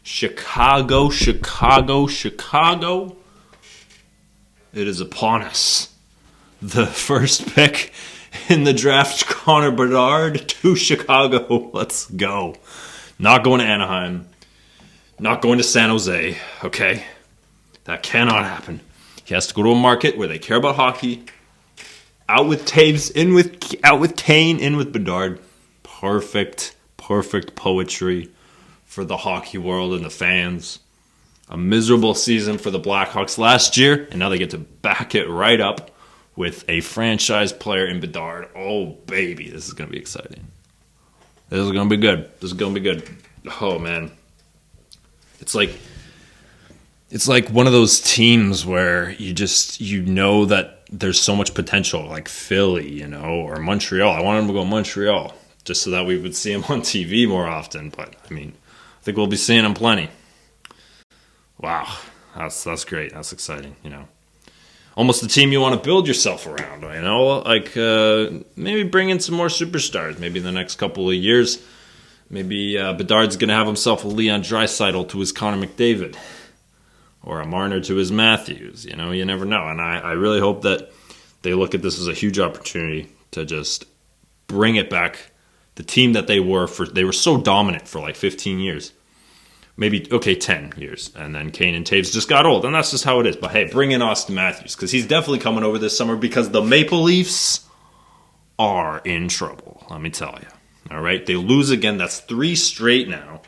Chicago, Chicago, Chicago. It is upon us. The first pick in the draft, Connor Bedard to Chicago. Let's go. Not going to Anaheim. Not going to San Jose. Okay? That cannot happen. He has to go to a market where they care about hockey. Out with Taves, out with Kane, in with Bedard. Perfect poetry for the hockey world and the fans. A miserable season for the Blackhawks last year, and now they get to back it right up with a franchise player in Bedard. Oh, baby, this is going to be exciting. This is going to be good. Oh, man. It's like one of those teams where you know that there's so much potential, like Philly, or Montreal. I wanted them to go Montreal just so that we would see them on TV more often. But, I think we'll be seeing them plenty. Wow, that's great. That's exciting, Almost the team you want to build yourself around, maybe bring in some more superstars. Maybe in the next couple of years, maybe Bedard's going to have himself a Leon Draisaitl to his Connor McDavid. Or a Marner to his Matthews. You never know. And I really hope that they look at this as a huge opportunity to just bring it back. The team that they were so dominant for like 15 years. Maybe, 10 years. And then Kane and Taves just got old. And that's just how it is. But hey, bring in Austin Matthews. Because he's definitely coming over this summer because the Maple Leafs are in trouble. Let me tell you. All right? They lose again. That's 3 straight now.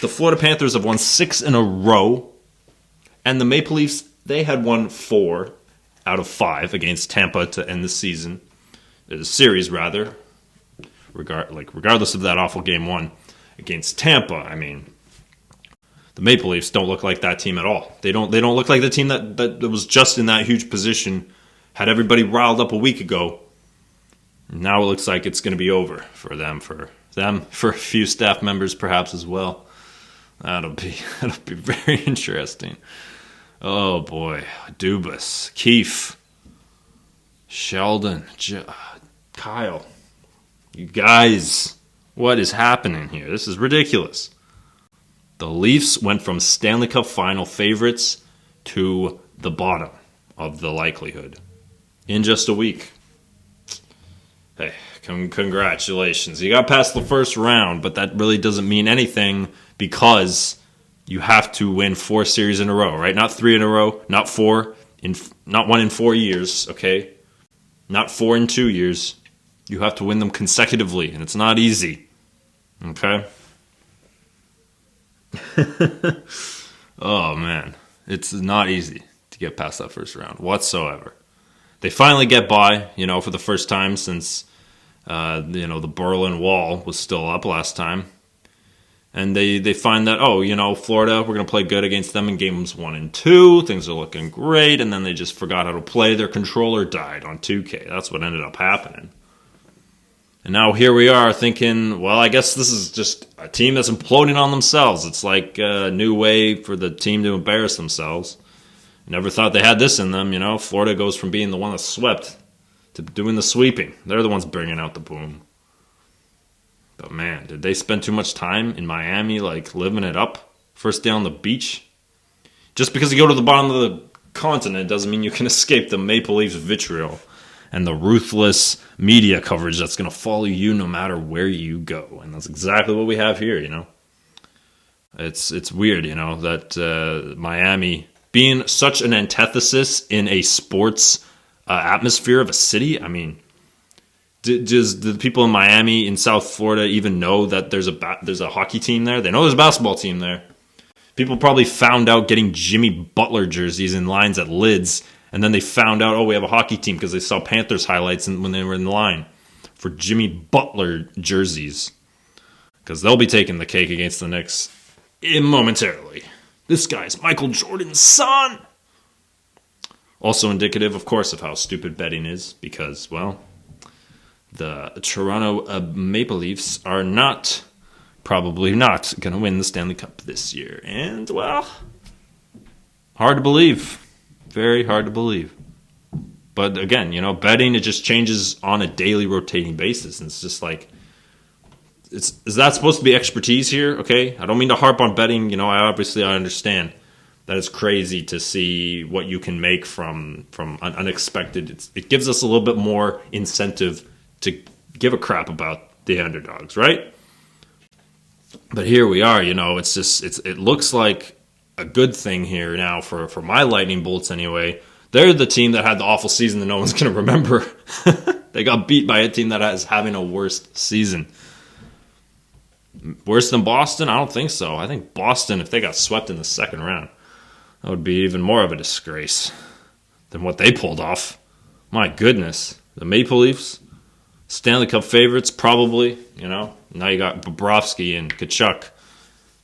The Florida Panthers have won 6 in a row. And the Maple Leafs, they had won 4 out of 5 against Tampa to end the season. The series, rather. Regardless of that awful game 1 against Tampa, the Maple Leafs don't look like that team at all. They don't look like the team that was just in that huge position, had everybody riled up a week ago. Now it looks like it's going to be over for them, for a few staff members perhaps as well. That'll be very interesting. Oh boy, Dubas, Keefe, Sheldon, Kyle. You guys, what is happening here? This is ridiculous. The Leafs went from Stanley Cup final favorites to the bottom of the likelihood in just a week. Hey, congratulations. You got past the first round, but that really doesn't mean anything because you have to win 4 series in a row, right? Not 3 in a row, not 1 in 4 years, okay? Not 4 in 2 years. You have to win them consecutively, and it's not easy, okay? Oh, man. It's not easy to get past that first round whatsoever. They finally get by, for the first time since, the Berlin Wall was still up last time. And they find that, Florida, we're going to play good against them in games 1 and 2. Things are looking great. And then they just forgot how to play. Their controller died on 2K. That's what ended up happening. And now here we are thinking, well, I guess this is just a team that's imploding on themselves. It's like a new way for the team to embarrass themselves. Never thought they had this in them, Florida goes from being the one that swept to doing the sweeping. They're the ones bringing out the boom. But man, did they spend too much time in Miami, living it up? First day on the beach? Just because you go to the bottom of the continent doesn't mean you can escape the Maple Leafs vitriol and the ruthless media coverage that's going to follow you no matter where you go. And that's exactly what we have here, It's weird, that Miami, being such an antithesis in a sports atmosphere of a city, does the people in Miami, in South Florida, even know that there's a hockey team there? They know there's a basketball team there. People probably found out getting Jimmy Butler jerseys in lines at Lids, and then they found out, we have a hockey team because they saw Panthers highlights when they were in line for Jimmy Butler jerseys. Because they'll be taking the cake against the Knicks momentarily. This guy's Michael Jordan's son. Also indicative, of course, of how stupid betting is because, the Toronto Maple Leafs are probably not going to win the Stanley Cup this year. And, hard to believe. Very hard to believe. But again, betting, it just changes on a daily rotating basis. And it's just like is that supposed to be expertise here? Okay, I don't mean to harp on betting. I understand that it's crazy to see what you can make from unexpected. It gives us a little bit more incentive to give a crap about the underdogs, right? But here we are. It looks like a good thing here now for my Lightning Bolts anyway. They're the team that had the awful season that no one's going to remember. They got beat by a team that is having a worst season. Worse than Boston? I don't think so. I think Boston, if they got swept in the second round, that would be even more of a disgrace than what they pulled off. My goodness. The Maple Leafs, Stanley Cup favorites, probably. Now you got Bobrovsky and Tkachuk,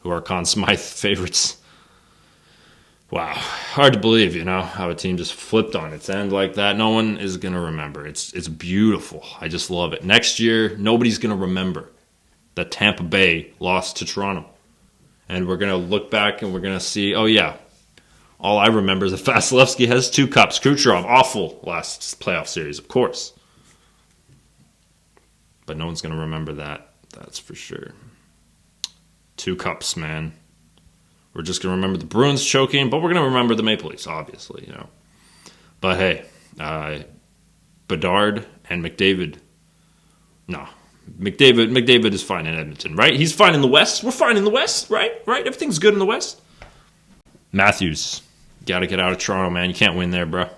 who are Conn Smythe favorites. Wow. Hard to believe, how a team just flipped on its end like that. No one is going to remember. It's beautiful. I just love it. Next year, nobody's going to remember that Tampa Bay lost to Toronto. And we're going to look back and we're going to see, oh yeah, all I remember is that Vasilevsky has 2 cups. Kucherov, awful last playoff series, of course. But no one's going to remember that. That's for sure. 2 cups, man. We're just going to remember the Bruins choking, but we're going to remember the Maple Leafs, obviously, But hey, Bedard and McDavid. No, McDavid is fine in Edmonton, right? He's fine in the West. We're fine in the West, right? Right? Everything's good in the West. Matthews, got to get out of Toronto, man. You can't win there, bro.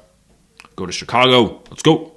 Go to Chicago. Let's go.